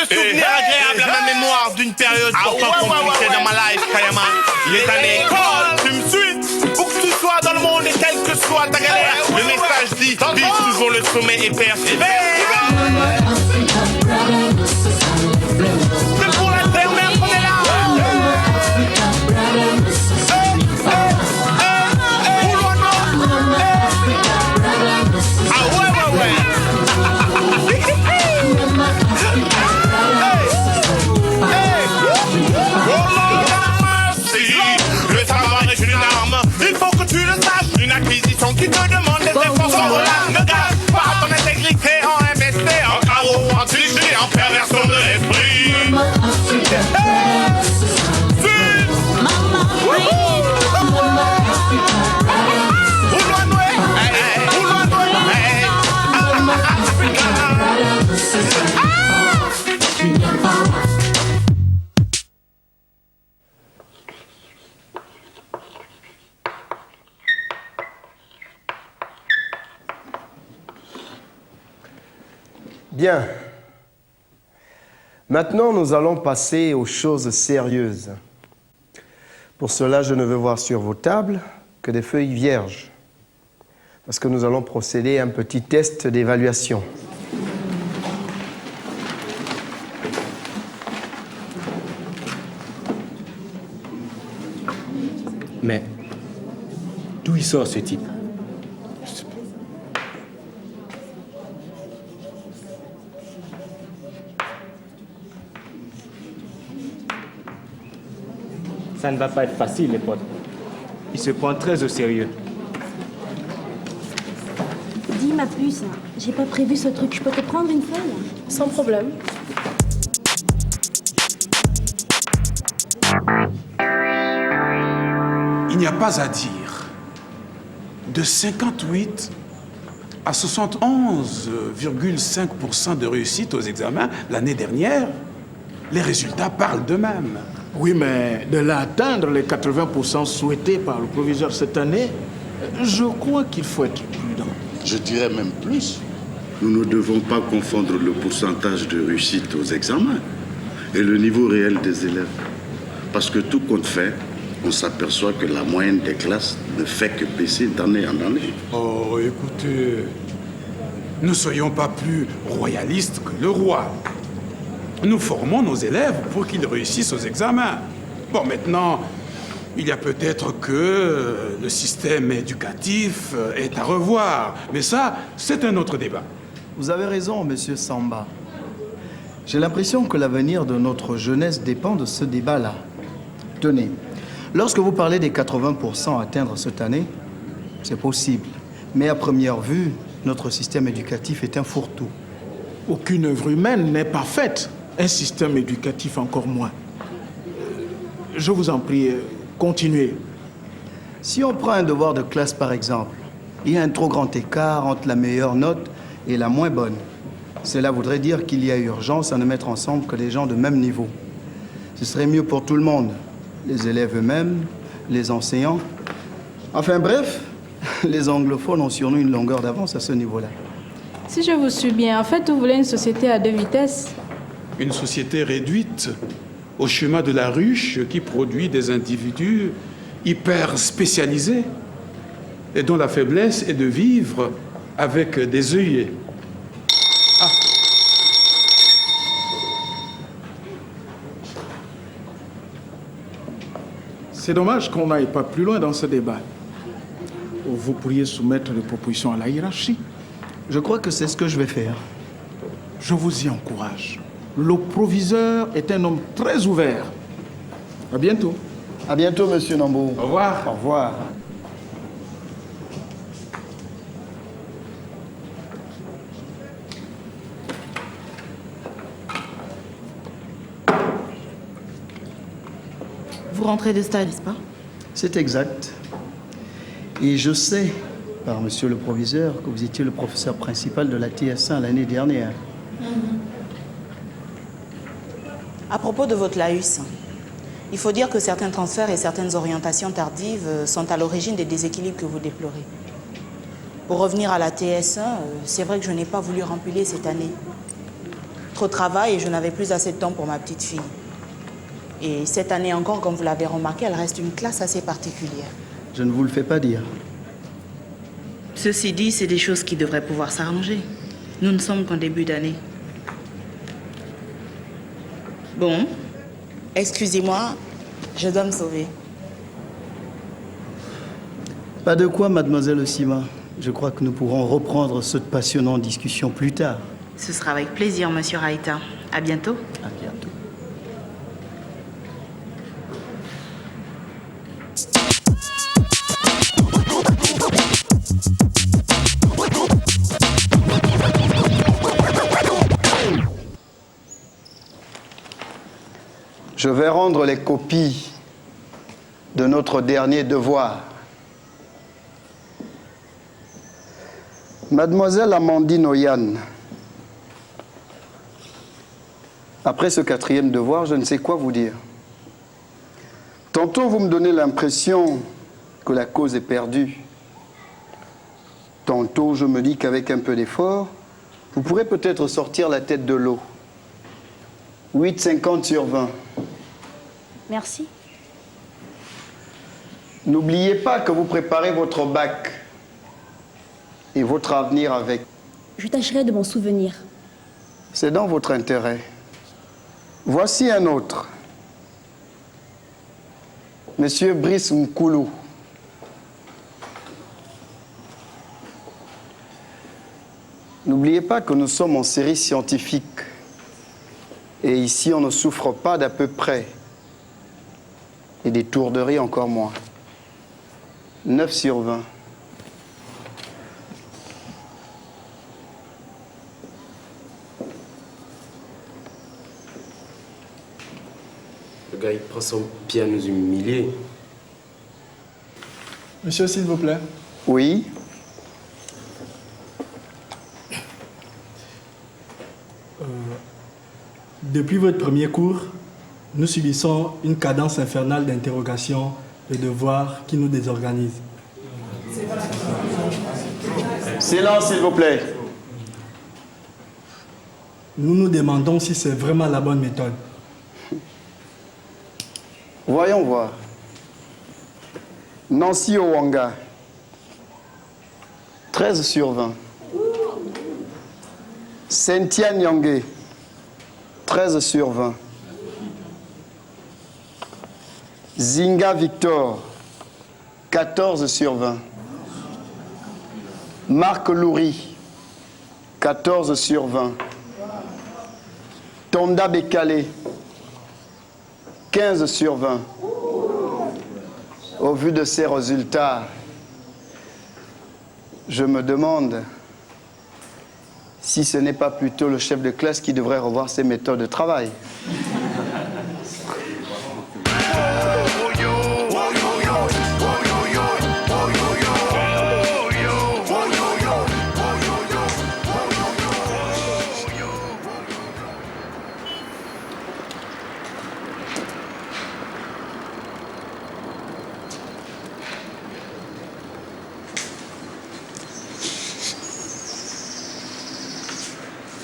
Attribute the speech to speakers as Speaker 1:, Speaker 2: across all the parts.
Speaker 1: souvenir agréable à ma mémoire d'une période pourtant compliquée dans ma life, Kayama. Il est à l'école, tu me suis. Où que tu sois dans le monde et quelle que soit ta galère, le message dit, vise toujours le sommet et persévère. C'est pour la terre-mère qu'on est là. Le savoir est une arme, il faut que tu le saches. Une acquisition qui te demande des efforts sans relâche. Ne gâche pas ton intégrité en MST, en carreau, en tricherie, en perversion de l'esprit.
Speaker 2: Bien. Maintenant, nous allons passer aux choses sérieuses. Pour cela, je ne veux voir sur vos tables que des feuilles vierges, parce que nous allons procéder à un petit test d'évaluation.
Speaker 3: Mais d'où il sort ce type? Ça ne va pas être facile, les potes. Il se prend très au sérieux.
Speaker 4: Dis ma puce, j'ai pas prévu ce truc, je peux te prendre une feuille?
Speaker 5: Sans problème.
Speaker 6: Il n'y a pas à dire. De 58 à 71,5% de réussite aux examens l'année dernière, les résultats parlent d'eux-mêmes.
Speaker 7: Oui, mais de là atteindre les 80% souhaités par le proviseur cette année, je crois qu'il faut être prudent.
Speaker 8: Je dirais même plus. Nous ne devons pas confondre le pourcentage de réussite aux examens et le niveau réel des élèves. Parce que tout compte fait, on s'aperçoit que la moyenne des classes ne fait que baisser d'année en année.
Speaker 6: Oh, écoutez, ne soyons pas plus royalistes que le roi. Nous formons nos élèves pour qu'ils réussissent aux examens. Bon, maintenant, il y a peut-être que le système éducatif est à revoir. Mais ça, c'est un autre débat.
Speaker 9: Vous avez raison, monsieur Samba. J'ai l'impression que l'avenir de notre jeunesse dépend de ce débat-là. Tenez, lorsque vous parlez des 80% à atteindre cette année, c'est possible. Mais à première vue, notre système éducatif est un fourre-tout.
Speaker 7: Aucune œuvre humaine n'est parfaite. Un système éducatif encore moins. Je vous en prie, continuez.
Speaker 9: Si on prend un devoir de classe par exemple, il y a un trop grand écart entre la meilleure note et la moins bonne. Cela voudrait dire qu'il y a urgence à ne mettre ensemble que des gens de même niveau. Ce serait mieux pour tout le monde. Les élèves eux-mêmes, les enseignants. Enfin bref, les anglophones ont sur nous une longueur d'avance à ce niveau-là.
Speaker 5: Si je vous suis bien, en fait, vous voulez une société à 2 vitesses?
Speaker 6: Une société réduite au schéma de la ruche qui produit des individus hyper spécialisés et dont la faiblesse est de vivre avec des œillets. Ah.
Speaker 7: C'est dommage qu'on n'aille pas plus loin dans ce débat. Vous pourriez soumettre des propositions à la hiérarchie.
Speaker 9: Je crois que c'est ce que je vais faire.
Speaker 7: Je vous y encourage. Le proviseur est un homme très ouvert. À bientôt.
Speaker 9: À bientôt, monsieur Nambo.
Speaker 6: Au revoir.
Speaker 9: Au revoir.
Speaker 10: Vous rentrez de stage, n'est-ce pas?
Speaker 9: C'est exact. Et je sais, par monsieur le proviseur, que vous étiez le professeur principal de la TS1 l'année dernière.
Speaker 10: À propos de votre laïus, il faut dire que certains transferts et certaines orientations tardives sont à l'origine des déséquilibres que vous déplorez. Pour revenir à la TS1, c'est vrai que je n'ai pas voulu rempiler cette année. Trop de travail et je n'avais plus assez de temps pour ma petite fille. Et cette année encore, comme vous l'avez remarqué, elle reste une classe assez particulière.
Speaker 9: Je ne vous le fais pas dire.
Speaker 10: Ceci dit, c'est des choses qui devraient pouvoir s'arranger. Nous ne sommes qu'en début d'année. Bon, excusez-moi, je dois me sauver.
Speaker 9: Pas de quoi, mademoiselle Osima. Je crois que nous pourrons reprendre cette passionnante discussion plus tard.
Speaker 10: Ce sera avec plaisir, monsieur Raïta. À bientôt.
Speaker 9: À bientôt. Je vais rendre les copies de notre dernier devoir. Mademoiselle Amandine Oyan, après ce 4e devoir, je ne sais quoi vous dire. Tantôt, vous me donnez l'impression que la cause est perdue. Tantôt, je me dis qu'avec un peu d'effort, vous pourrez peut-être sortir la tête de l'eau. 8,50 sur 20.
Speaker 4: Merci.
Speaker 9: N'oubliez pas que vous préparez votre bac et votre avenir avec.
Speaker 4: Je tâcherai de m'en souvenir.
Speaker 9: C'est dans votre intérêt. Voici un autre. Monsieur Brice Mkoulou. N'oubliez pas que nous sommes en série scientifique. Et ici, on ne souffre pas d'à peu près. Et des tourderies encore moins. 9 sur 20.
Speaker 11: Le gars, il prend son pied à nous humilier.
Speaker 12: Monsieur, s'il vous plaît.
Speaker 9: Oui.
Speaker 12: Depuis votre premier cours, nous subissons une cadence infernale d'interrogations, de devoirs qui nous désorganise.
Speaker 9: Silence, s'il vous plaît.
Speaker 12: Nous nous demandons si c'est vraiment la bonne méthode.
Speaker 9: Voyons voir. Nancy Owanga. 13 sur 20. Cynthia Nyangé. 13 sur 20. Zinga Victor. 14 sur 20. Marc Loury. 14 sur 20. Tonda Bekale. 15 sur 20. Au vu de ces résultats, je me demande si ce n'est pas plutôt le chef de classe qui devrait revoir ses méthodes de travail.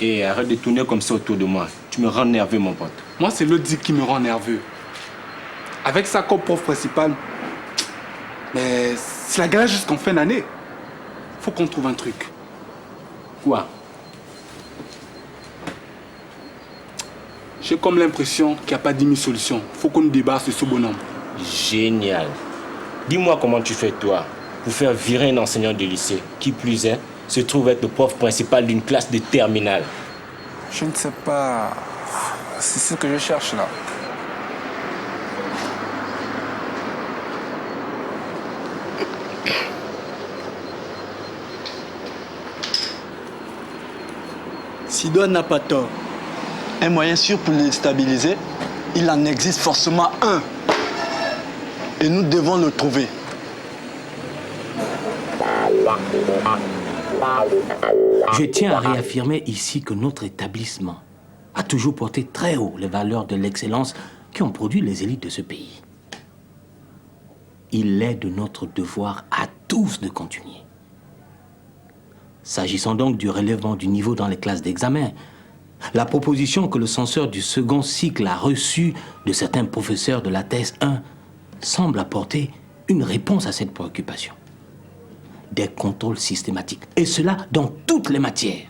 Speaker 11: Et arrête de tourner comme ça autour de moi. Tu me rends nerveux, mon pote.
Speaker 13: Moi, c'est l'autre Zik qui me rend nerveux. Avec ça comme prof principal, mais c'est la galère jusqu'en fin d'année. Faut qu'on trouve un truc.
Speaker 11: Quoi?
Speaker 13: J'ai comme l'impression qu'il n'y a pas 10 000 solutions. Faut qu'on nous débarrasse de ce bonhomme.
Speaker 11: Génial. Dis-moi comment tu fais, toi, pour faire virer un enseignant de lycée, qui plus est, se trouve être le prof principal d'une classe de terminale.
Speaker 14: Je ne sais pas. C'est ce que je cherche là.
Speaker 15: Sidoine n'a pas tort. Un moyen sûr pour les stabiliser, il en existe forcément un. Et nous devons le trouver.
Speaker 16: Je tiens à réaffirmer ici que notre établissement a toujours porté très haut les valeurs de l'excellence qui ont produit les élites de ce pays. Il est de notre devoir à tous de continuer. S'agissant donc du relèvement du niveau dans les classes d'examen, La proposition que le censeur du second cycle a reçue de certains professeurs de la thèse 1 semble apporter une réponse à cette préoccupation. Des contrôles systématiques, et cela dans toutes les matières.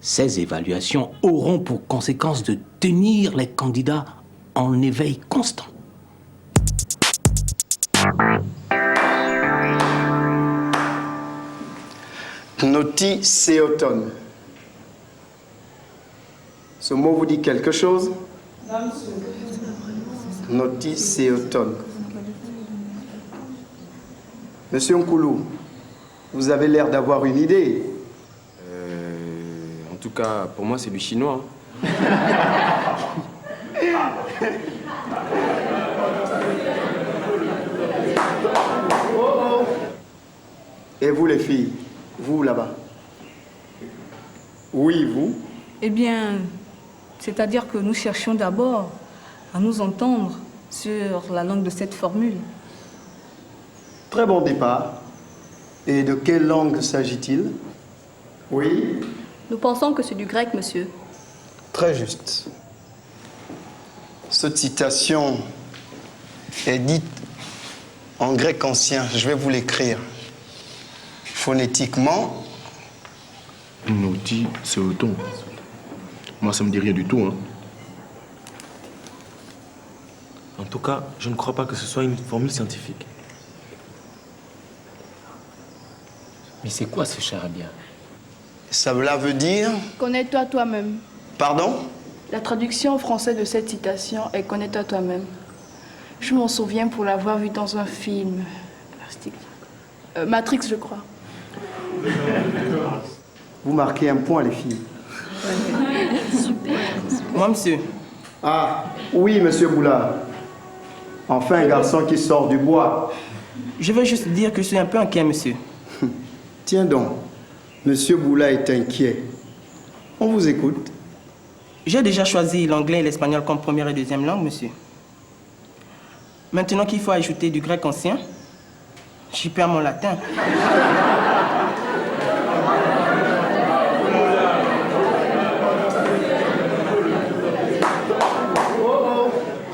Speaker 16: Ces évaluations auront pour conséquence de tenir les candidats en éveil constant.
Speaker 2: Noti seoton. Ce mot vous dit quelque chose? Noti seoton. Monsieur Nkoulou, vous avez l'air d'avoir une idée.
Speaker 17: En tout cas, pour moi, c'est du chinois.
Speaker 2: Et vous les filles, vous là-bas? Oui, vous?
Speaker 18: Eh bien, c'est-à-dire que nous cherchions d'abord à nous entendre sur la langue de cette formule.
Speaker 2: Très bon départ. Et de quelle langue s'agit-il? Oui?
Speaker 19: Nous pensons que c'est du grec, monsieur.
Speaker 2: Très juste. Cette citation est dite en grec ancien. Je vais vous l'écrire. Phonétiquement.
Speaker 20: Noti seoton. Moi, ça me dit rien du tout. Hein.
Speaker 17: En tout cas, je ne crois pas que ce soit une formule scientifique.
Speaker 11: Mais c'est quoi ce charabia?
Speaker 2: Cela veut dire...
Speaker 21: Connais-toi toi-même.
Speaker 2: Pardon?
Speaker 21: La traduction en français de cette citation est connais-toi toi-même. Je m'en souviens pour l'avoir vu dans un film. Matrix, je crois.
Speaker 2: Vous marquez un point, les filles.
Speaker 22: Super. Moi, monsieur.
Speaker 2: Ah, oui, monsieur Boulard. Enfin, un garçon qui sort du bois.
Speaker 22: Je veux juste dire que je suis un peu inquiet, monsieur.
Speaker 2: Tiens donc, monsieur Boula est inquiet. On vous écoute.
Speaker 22: J'ai déjà choisi l'anglais et l'espagnol comme première et deuxième langue, monsieur. Maintenant qu'il faut ajouter du grec ancien, j'y perds mon latin.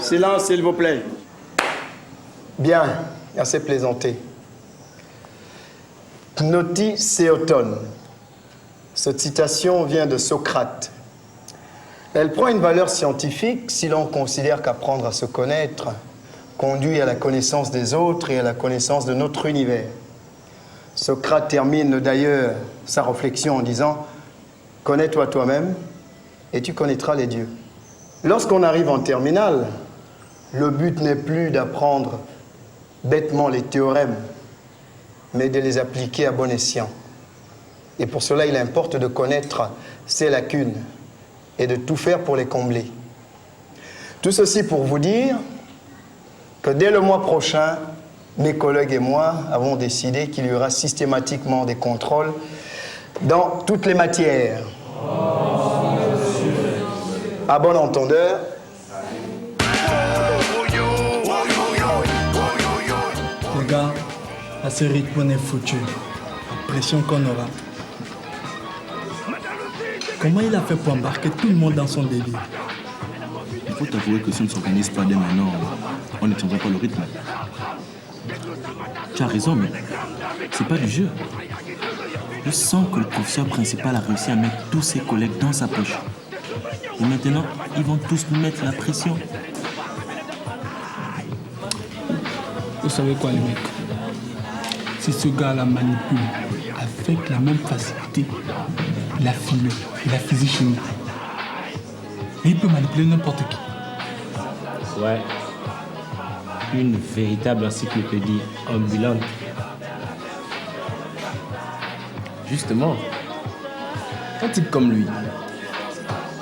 Speaker 2: Silence, s'il vous plaît. Bien, assez plaisanté. Noti seoton. Cette citation vient de Socrate. Elle prend une valeur scientifique si l'on considère qu'apprendre à se connaître conduit à la connaissance des autres et à la connaissance de notre univers. Socrate termine d'ailleurs sa réflexion en disant « Connais-toi toi-même et tu connaîtras les dieux ». Lorsqu'on arrive en terminale, le but n'est plus d'apprendre bêtement les théorèmes, mais de les appliquer à bon escient. Et pour cela, il importe de connaître ses lacunes et de tout faire pour les combler. Tout ceci pour vous dire que dès le mois prochain, mes collègues et moi avons décidé qu'il y aura systématiquement des contrôles dans toutes les matières. À bon entendeur,
Speaker 12: les gars, à ce rythme, on est foutu. La pression qu'on aura. Comment il a fait pour embarquer tout le monde dans son délire?
Speaker 20: Il faut t'avouer que si on ne s'organise pas dès maintenant, on ne tiendra pas le rythme. Tu as raison, mais c'est pas du jeu. Je sens que le professeur principal a réussi à mettre tous ses collègues dans sa poche. Et maintenant, ils vont tous nous mettre la pression.
Speaker 6: Vous savez quoi, les mecs? Si ce gars-là manipule avec la même facilité la philo et la physique chimie, il peut manipuler n'importe qui.
Speaker 11: Ouais. Une véritable encyclopédie ambulante.
Speaker 17: Justement, un type comme lui,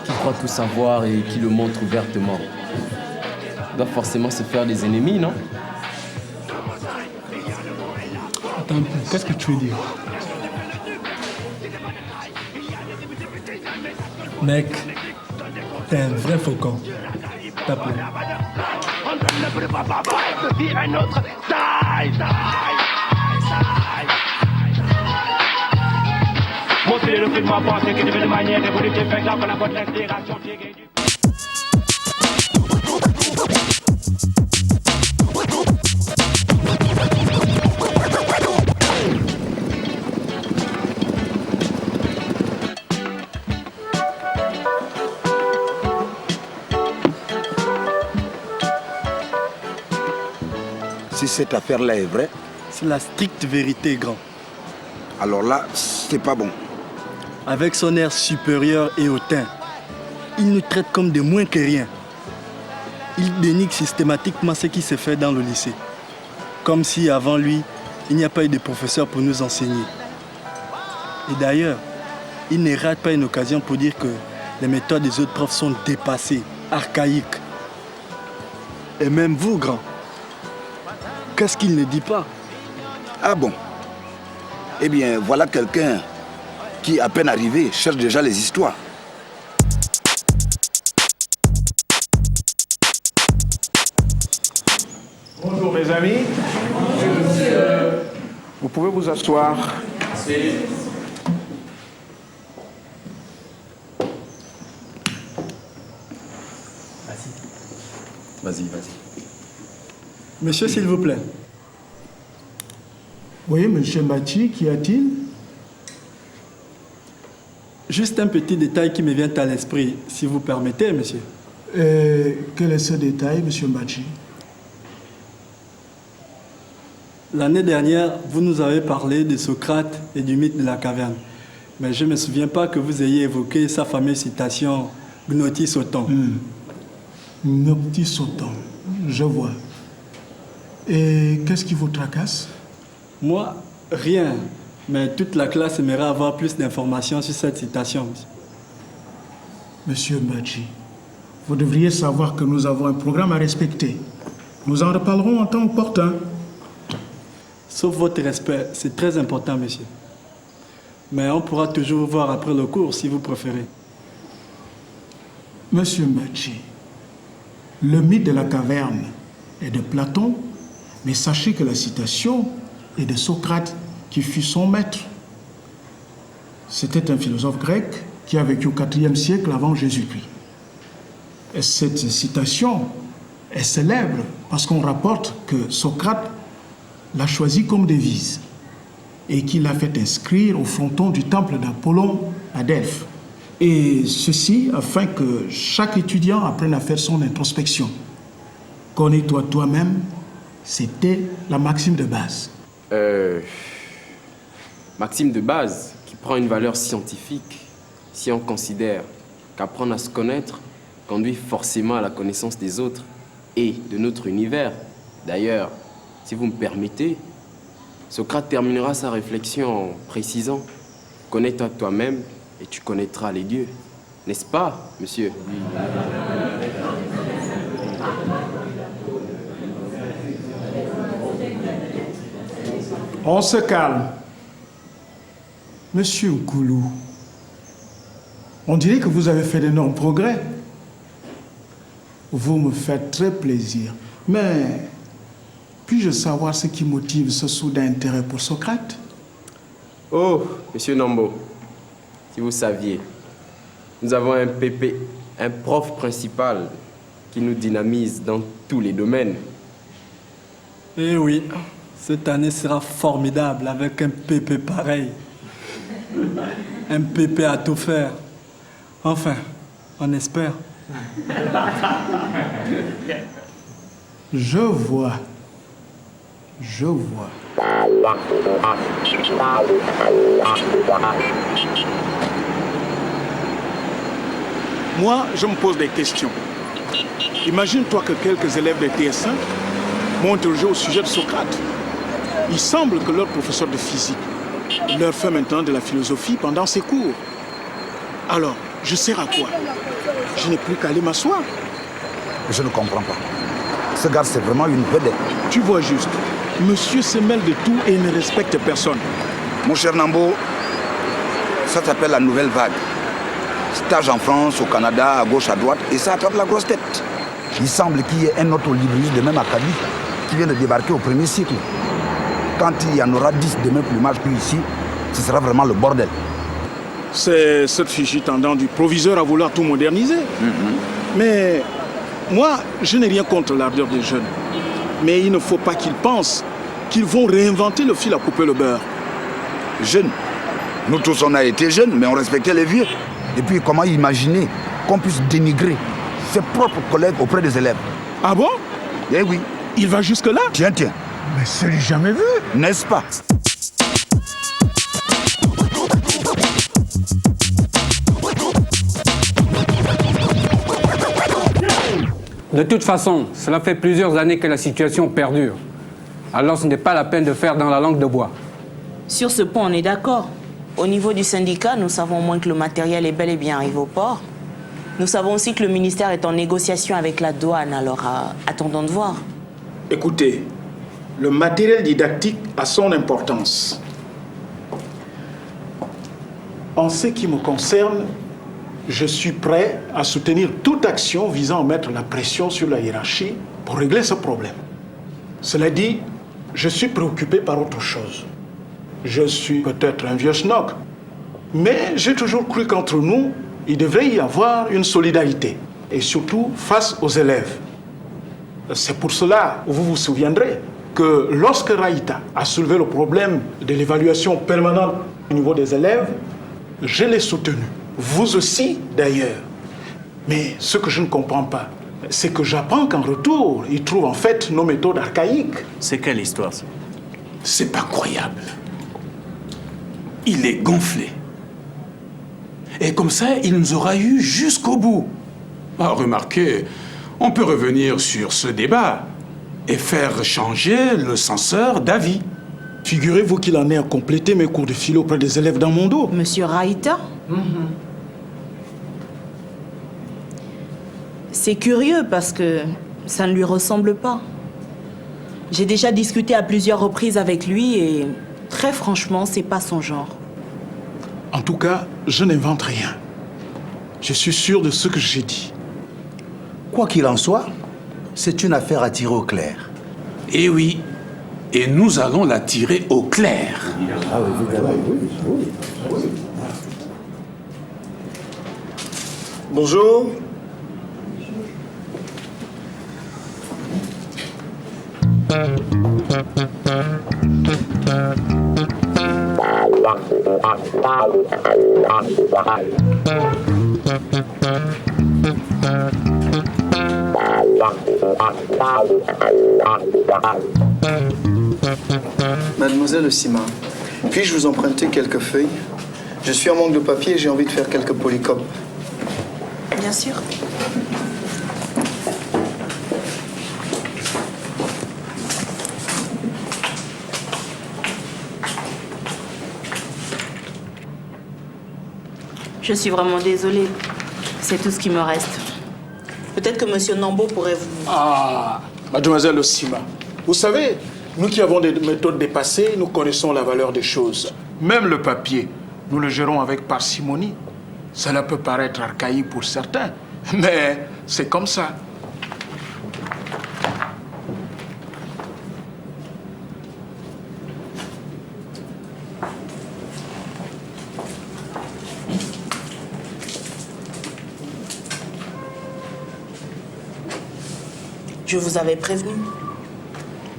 Speaker 17: qui croit tout savoir et qui le montre ouvertement, doit forcément se faire des ennemis, non?
Speaker 6: Attends un peu, qu'est-ce que tu veux dire?
Speaker 12: Mec, t'es un vrai faucon. Tape-le.
Speaker 1: Monter
Speaker 3: filer le fil de ma pensée qui devient de manière évolutive, fait que là, qu'on apporte l'inspiration.
Speaker 8: Si cette affaire-là est vraie,
Speaker 15: c'est la stricte vérité, grand.
Speaker 8: Alors là, c'est pas bon.
Speaker 15: Avec son air supérieur et hautain, il nous traite comme des moins que rien. Il dénigre systématiquement ce qui s'est fait dans le lycée. Comme si avant lui, il n'y a pas eu de professeur pour nous enseigner. Et d'ailleurs, il ne rate pas une occasion pour dire que les méthodes des autres profs sont dépassées, archaïques. Et même vous, grand, qu'est-ce qu'il ne dit pas?
Speaker 8: Ah bon? Eh bien, voilà quelqu'un qui, à peine arrivé, cherche déjà les histoires.
Speaker 7: Bonjour mes amis. Vous pouvez vous asseoir.
Speaker 15: Vas-y. Monsieur, s'il vous plaît.
Speaker 7: Oui, monsieur Machi, qu'y a-t-il?
Speaker 15: Juste un petit détail qui me vient à l'esprit, si vous permettez, monsieur.
Speaker 7: Quel est ce détail, monsieur Machi?
Speaker 15: L'année dernière, vous nous avez parlé de Socrate et du mythe de la caverne. Mais je ne me souviens pas que vous ayez évoqué sa fameuse citation « Gnotis auton ».
Speaker 7: Gnotis auton, je vois. Et qu'est-ce qui vous tracasse?
Speaker 15: Moi, rien. Mais toute la classe aimerait avoir plus d'informations sur cette citation.
Speaker 7: Monsieur Machi, vous devriez savoir que nous avons un programme à respecter. Nous en reparlerons en temps opportun.
Speaker 15: Sauf votre respect, c'est très important, monsieur. Mais on pourra toujours vous voir après le cours, si vous préférez.
Speaker 7: Monsieur Machi, le mythe de la caverne est de Platon, mais sachez que la citation est de Socrate, qui fut son maître. C'était un philosophe grec qui a vécu au IVe siècle avant Jésus-Christ. Et cette citation est célèbre parce qu'on rapporte que Socrate l'a choisie comme devise et qu'il l'a fait inscrire au fronton du temple d'Apollon à Delphes. Et ceci afin que chaque étudiant apprenne à faire son introspection. Connais-toi toi-même, c'était la maxime de base.
Speaker 17: Maxime de base qui prend une valeur scientifique si on considère qu'apprendre à se connaître conduit forcément à la connaissance des autres et de notre univers. D'ailleurs, si vous me permettez, Socrate terminera sa réflexion en précisant « Connais-toi toi-même et tu connaîtras les dieux ». N'est-ce pas, monsieur?
Speaker 7: On se calme. Monsieur Nkoulou, on dirait que vous avez fait d'énormes progrès. Vous me faites très plaisir. Mais puis-je savoir ce qui motive ce soudain intérêt pour Socrate?
Speaker 17: Oh, monsieur Nambo, si vous saviez, nous avons un PP, un prof principal qui nous dynamise dans tous les domaines.
Speaker 15: Eh oui, cette année sera formidable avec un PP pareil. Un PP à tout faire. Enfin, on espère.
Speaker 7: Je vois. Je vois. Moi, je me pose des questions. Imagine-toi que quelques élèves de TS1 m'ont interrogé au sujet de Socrate. Il semble que leur professeur de physique leur fait maintenant de la philosophie pendant ses cours. Alors, je sers à quoi? Je n'ai plus qu'à aller m'asseoir.
Speaker 8: Je ne comprends pas. Ce gars, c'est vraiment une vedette.
Speaker 7: Tu vois juste, monsieur se mêle de tout et ne respecte personne.
Speaker 8: Mon cher Nambo, ça s'appelle la nouvelle vague. Stage en France, au Canada, à gauche, à droite, et ça attrape la grosse tête. Il semble qu'il y ait un autre libriste de même acabit qui vient de débarquer au premier cycle. Quand il y en aura 10 de même plumage qu'ici, ce sera vraiment le bordel.
Speaker 7: C'est cette fichue tendance du proviseur à vouloir tout moderniser. Mais moi, je n'ai rien contre l'ardeur des jeunes. Mais il ne faut pas qu'ils pensent qu'ils vont réinventer le fil à couper le beurre.
Speaker 8: Jeunes. Nous tous, on a été jeunes, mais on respectait les vieux. Et puis, comment imaginer qu'on puisse dénigrer ses propres collègues auprès des élèves?
Speaker 7: Ah bon?
Speaker 8: Eh oui.
Speaker 7: Il va jusque-là?
Speaker 8: Tiens.
Speaker 7: Mais ce n'est jamais vu.
Speaker 8: N'est-ce pas?
Speaker 5: De toute façon, cela fait plusieurs années que la situation perdure. Alors ce n'est pas la peine de faire dans la langue de bois.
Speaker 22: Sur ce point, on est d'accord. Au niveau du syndicat, nous savons au moins que le matériel est bel et bien arrivé au port. Nous savons aussi que le ministère est en négociation avec la douane, alors attendons de voir.
Speaker 7: Écoutez, le matériel didactique a son importance. En ce qui me concerne, je suis prêt à soutenir toute action visant à mettre la pression sur la hiérarchie pour régler ce problème. Cela dit, je suis préoccupé par autre chose. Je suis peut-être un vieux schnock, mais j'ai toujours cru qu'entre nous, il devrait y avoir une solidarité, et surtout face aux élèves. C'est pour cela, vous vous souviendrez, que lorsque Raïta a soulevé le problème de l'évaluation permanente au niveau des élèves, je l'ai soutenu. Vous aussi, d'ailleurs. Mais ce que je ne comprends pas, c'est que j'apprends qu'en retour, ils trouvent en fait nos méthodes archaïques.
Speaker 20: C'est quelle histoire, ça?
Speaker 6: C'est pas croyable. Il est gonflé. Et comme ça, il nous aura eu jusqu'au bout. Ah, remarquez, on peut revenir sur ce débat et faire changer le censeur d'avis.
Speaker 7: Figurez-vous qu'il en est à compléter mes cours de philo auprès des élèves dans mon dos.
Speaker 22: Monsieur Raïta? C'est curieux parce que ça ne lui ressemble pas. J'ai déjà discuté à plusieurs reprises avec lui et très franchement, c'est pas son genre.
Speaker 7: En tout cas, je n'invente rien. Je suis sûr de ce que j'ai dit.
Speaker 10: Quoi qu'il en soit, c'est une affaire à tirer au clair.
Speaker 6: Eh oui, et nous allons la tirer au clair.
Speaker 10: Ah oui, évidemment, oui.
Speaker 2: Bonjour.
Speaker 9: Mademoiselle Sima, puis-je vous emprunter quelques feuilles? Je suis en manque de papier et j'ai envie de faire quelques polycopes.
Speaker 22: Bien sûr. Je suis vraiment désolée. C'est tout ce qui me reste. Peut-être que Monsieur Nambo pourrait vous...
Speaker 7: Ah, mademoiselle Sima, vous savez, nous qui avons des méthodes dépassées, nous connaissons la valeur des choses. Même le papier, nous le gérons avec parcimonie. Cela peut paraître archaïque pour certains, mais c'est comme ça.
Speaker 22: Je vous avais prévenu.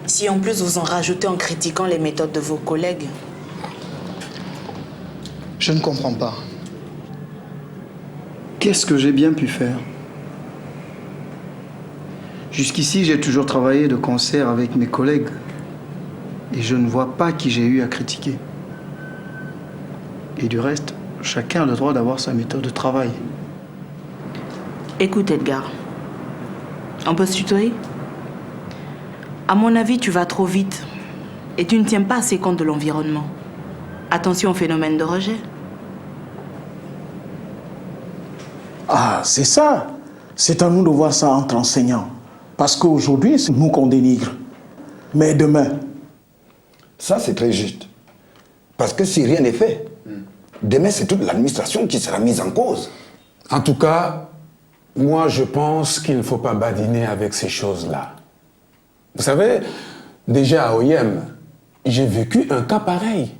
Speaker 22: Si en plus vous en rajoutez en critiquant les méthodes de vos collègues...
Speaker 9: Je ne comprends pas. Qu'est-ce que j'ai bien pu faire? Jusqu'ici, j'ai toujours travaillé de concert avec mes collègues. Et je ne vois pas qui j'ai eu à critiquer. Et du reste, chacun a le droit d'avoir sa méthode de travail.
Speaker 22: Écoute, Edgar. On peut se tutoyer? À mon avis, tu vas trop vite. Et tu ne tiens pas assez compte de l'environnement. Attention au phénomène de rejet.
Speaker 7: Ah, c'est ça. C'est à nous de voir ça entre enseignants. Parce qu'aujourd'hui, c'est nous qu'on dénigre. Mais demain...
Speaker 8: Ça, c'est très juste. Parce que si rien n'est fait, demain, c'est toute l'administration qui sera mise en cause.
Speaker 6: En tout cas, moi, je pense qu'il ne faut pas badiner avec ces choses-là. Vous savez, déjà à OIM, j'ai vécu un cas pareil.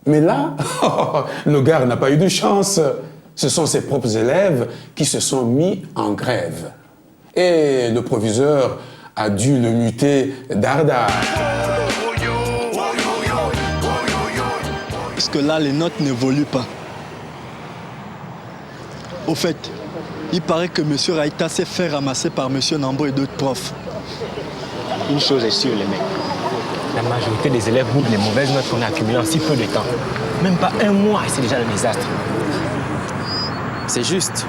Speaker 6: Mais là, le gars n'a pas eu de chance. Ce sont ses propres élèves qui se sont mis en grève. Et le proviseur a dû le muter d'Arda.
Speaker 15: Parce que là, les notes n'évoluent pas. Au fait, il paraît que M. Raïta s'est fait ramasser par M. Nambo et d'autres profs.
Speaker 11: Une chose est sûre, les mecs. La majorité des élèves bouffent les mauvaises notes qu'on a accumulées en si peu de temps. Même pas un mois, et c'est déjà le désastre.
Speaker 17: C'est juste.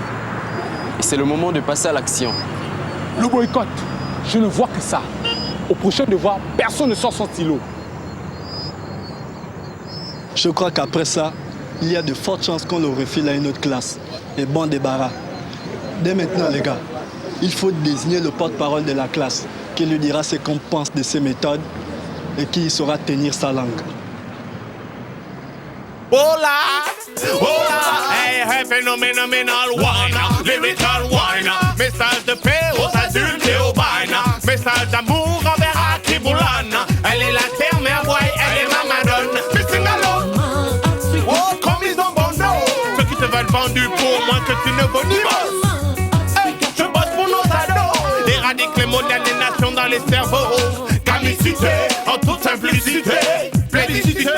Speaker 17: Et c'est le moment de passer à l'action.
Speaker 4: Le boycott, je ne vois que ça. Au prochain devoir, personne ne sort son stylo.
Speaker 15: Je crois qu'après ça, il y a de fortes chances qu'on le refile à une autre classe. Et bon débarras. Dès maintenant, les gars, il faut désigner le porte-parole de la classe qui lui dira ce qu'on pense de ses méthodes et qui saura tenir sa langue.
Speaker 1: Hola, hola, hey, phénoménal wine, lyrical wine, message de paix aux adultes et aux bains, message d'amour envers Akiboulane. Elle est la terre, mais Hawaï, elle est ma madone. Missing alone, oh, comme ils ont bon dos. Ceux qui te veulent vendu pour moins que tu ne vaux ni bosse. Hey, je bosse pour nos ados, éradique les modèles des nations dans les cerveaux. Gamicité, en toute simplicité, plébiscité,